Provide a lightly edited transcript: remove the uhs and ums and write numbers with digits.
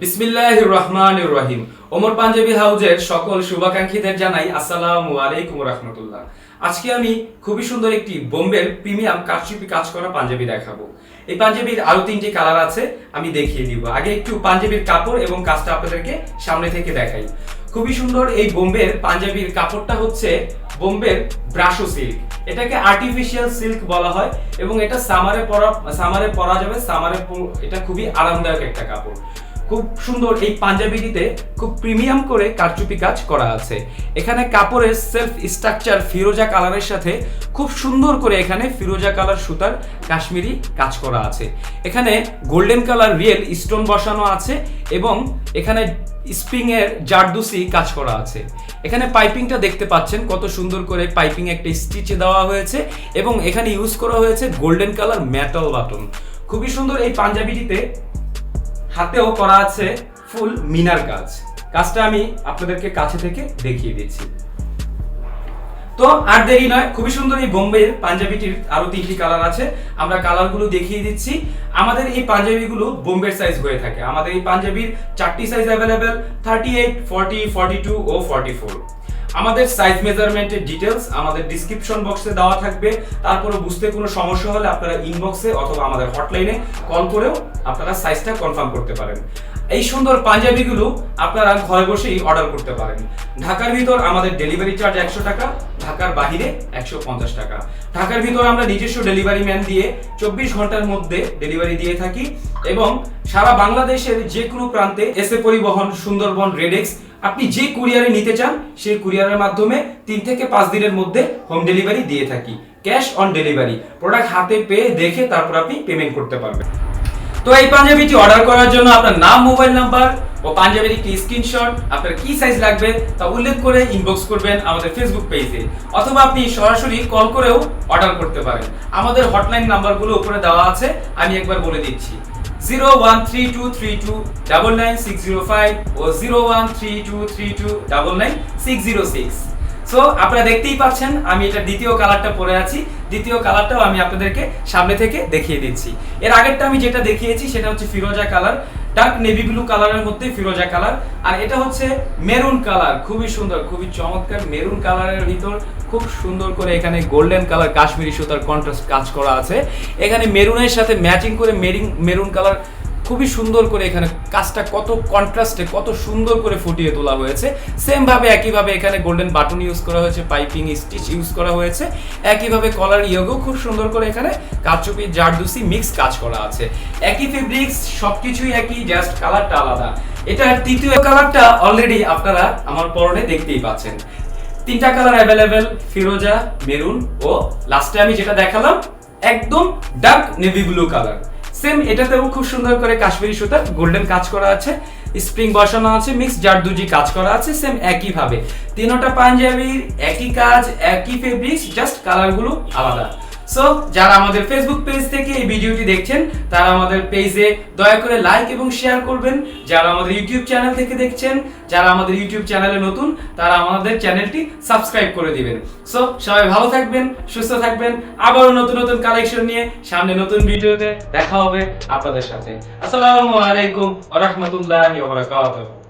বিসমিল্লাহির রহমানির রহিম। ওমর পাঞ্জাবি হাউজের সকল শুভাকাঙ্ক্ষীদের জানাই আসসালামু আলাইকুম রাহমাতুল্লাহ। আজকে আমি খুবই সুন্দর একটি বোম্বের প্রিমিয়াম কারচুপি কাজ করা পাঞ্জাবি দেখাবো। এই পাঞ্জাবির আরো তিনটি কালার আছে, আমি দেখিয়ে দিব। আগে একটু পাঞ্জাবির কাপড় এবং কাজটা আপনাদেরকে সামনে থেকে দেখাই। খুবই সুন্দর এই বোম্বের পাঞ্জাবির কাপড়টা হচ্ছে বোম্বের ব্রাশো সিল্ক। এটাকে আর্টিফিশিয়াল সিল্ক বলা হয় এবং এটা সামারে পরা যাবে। এটা খুবই আরামদায়ক একটা কাপড়। খুব সুন্দর এই পাঞ্জাবিটিতে খুব প্রিমিয়াম করে কারচুপি কাজ করা আছে। এখানে কাপড়ের সেলফ স্ট্রাকচার ফিরোজা কালারের সাথে খুব সুন্দর করে এখানে ফিরোজা কালার সুতার কাশ্মীরি কাজ করা আছে। এখানে গোল্ডেন কালার রিয়েল স্টোন বসানো আছে এবং এখানে স্প্রিং এর জারদুসি কাজ করা আছে। এখানে পাইপিংটা দেখতে পাচ্ছেন কত সুন্দর করে পাইপিং একটা স্টিচে দেওয়া হয়েছে এবং এখানে ইউজ করা হয়েছে গোল্ডেন কালার মেটাল বাটন। খুবই সুন্দর এই পাঞ্জাবিটিতে হাতেও করা আছে ফুল মিনার কাজ। কাজটা আমি আপনাদেরকে কাছে থেকে দেখিয়ে দিচ্ছি। তো আর দেরি নয়, খুবই সুন্দর এই বোম্বের পাঞ্জাবিটির আরো তিনটি কালার আছে, আমরা কালারগুলো দেখিয়ে দিচ্ছি। আমাদের এই পাঞ্জাবিগুলো বোম্বের সাইজ হয়ে থাকে। আমাদের এই পাঞ্জাবির চারটি সাইজ অ্যাভেলেবেল, 38, 40, 42 ও 44। আমাদের সাইজ মেজারমেন্টের ডিটেলস আমাদের ডেসক্রিপশন বক্সে দেওয়া থাকবে। তারপরে বুঝতে কোনো সমস্যা হলে আপনারা ইনবক্সে অথবা আমাদের হটলাইনে কল করেও আপনারা সাইজটা কনফার্ম করতে পারেন। এই সুন্দর পাঞ্জাবিগুলো আপনারা ঘরে বসেই অর্ডার করতে পারেন। ঢাকার ভিতর আমাদের ডেলিভারি চার্জ 100 টাকা, ঢাকার বাইরে 150 টাকা। ঢাকার ভিতর আমরা নিজস্ব ডেলিভারি ম্যান দিয়ে 24 ঘন্টার মধ্যে ডেলিভারি দিয়ে থাকি এবং সারা বাংলাদেশের যে কোনো প্রান্তে এসএ পরিবহন, সুন্দরবন, রেডেক্স আপনি যে কুরিয়ারে নিতে চান সেই কুরিয়ারের মাধ্যমে 3 থেকে 5 দিনের মধ্যে হোম ডেলিভারি দিয়ে থাকি। ক্যাশ অন ডেলিভারি, প্রোডাক্ট হাতে পেয়ে দেখে তারপর আপনি পেমেন্ট করতে পারবেন। তো এই পাঞ্জাবিটি অর্ডার করার জন্য আপনার নাম, মোবাইল নাম্বার ও পাঞ্জাবির একটি স্ক্রিনশট, আপনার কি সাইজ লাগবে তা উল্লেখ করে ইনবক্স করবেন আমাদের ফেসবুক পেজে, অথবা আপনি সরাসরি কল করেও অর্ডার করতে পারেন। আমাদের হটলাইন নাম্বারগুলো উপরে দেওয়া আছে, আমি একবার বলে দিচ্ছি। 013232999605 ও 013232999606। সো আপনারা দেখতেই পাচ্ছেন আমি এটা দ্বিতীয় কালারটা পরে আছি। দ্বিতীয় কালারটাও আমি আপনাদেরকে সামনে থেকে দেখিয়ে দিচ্ছি। এর আগেরটা আমি যেটা দেখিয়েছি সেটা হচ্ছে ফিরোজা কালার, ডার্ক নেভি ব্লু কালারের মধ্যে ফিরোজা কালার। আর এটা হচ্ছে মেরুন কালার, খুবই সুন্দর, খুবই চমৎকার মেরুন কালারের ভিতর খুব সুন্দর করে এখানে গোল্ডেন কালার কাশ্মীরি সুতার কন্ট্রাস্ট কাজ করা আছে। এখানে মেরুনের সাথে ম্যাচিং করে মেরুন কালার খুবই সুন্দর করে এখানে কাজটা কত কন্ট্রাস্টে কত সুন্দর করে ফুটিয়ে তোলা হয়েছে। সেম ভাবে একইভাবে এখানে গোল্ডেন বাটন ইউজ করা হয়েছে, পাইপিং স্টিচ ইউজ করা হয়েছে। একইভাবে কলার ইয়োগো খুব সুন্দর করে এখানে কারচুপি জারদুসি মিক্স কাজ করা আছে। একই ফেব্রিক্স, সবকিছুই একই, জাস্ট কালারটা আলাদা। এটার তৃতীয় কালারটা অলরেডি আপনারা আমার পরনে দেখতেই পাচ্ছেন। 3টা কালার অ্যাভেলেবেল, ফিরোজা, মেরুন ও লাস্টে আমি যেটা দেখালাম একদম dark navy blue colour. Same এটাতেও খুব সুন্দর করে কাশ্মীরি সুতার গোল্ডেন কাজ করা আছে, স্প্রিং বসানো আছে, মিক্স জারদুজি কাজ করা আছে। সেম একই ভাবে তিনটা পাঞ্জাবির একই কাজ, একই ফেব্রিক্স, জাস্ট কালারগুলো আলাদা। সো যারা আমাদের ফেসবুক পেজ থেকে এই ভিডিওটি দেখছেন তারা আমাদের পেজে দয়া করে লাইক এবং শেয়ার করবেন। যারা আমাদের ইউটিউব চ্যানেল থেকে দেখছেন, যারা আমাদের ইউটিউব চ্যানেলে নতুন, তারা আমাদের চ্যানেলটি সাবস্ক্রাইব করে দিবেন। সো সবাই ভালো থাকবেন, সুস্থ থাকবেন। আবারও নতুন নতুন কালেকশন নিয়ে সামনে নতুন ভিডিওতে দেখা হবে আপনাদের সাথে। আসসালামু আলাইকুম ওয়া রাহমাতুল্লাহি ওয়া বারাকাতুহু।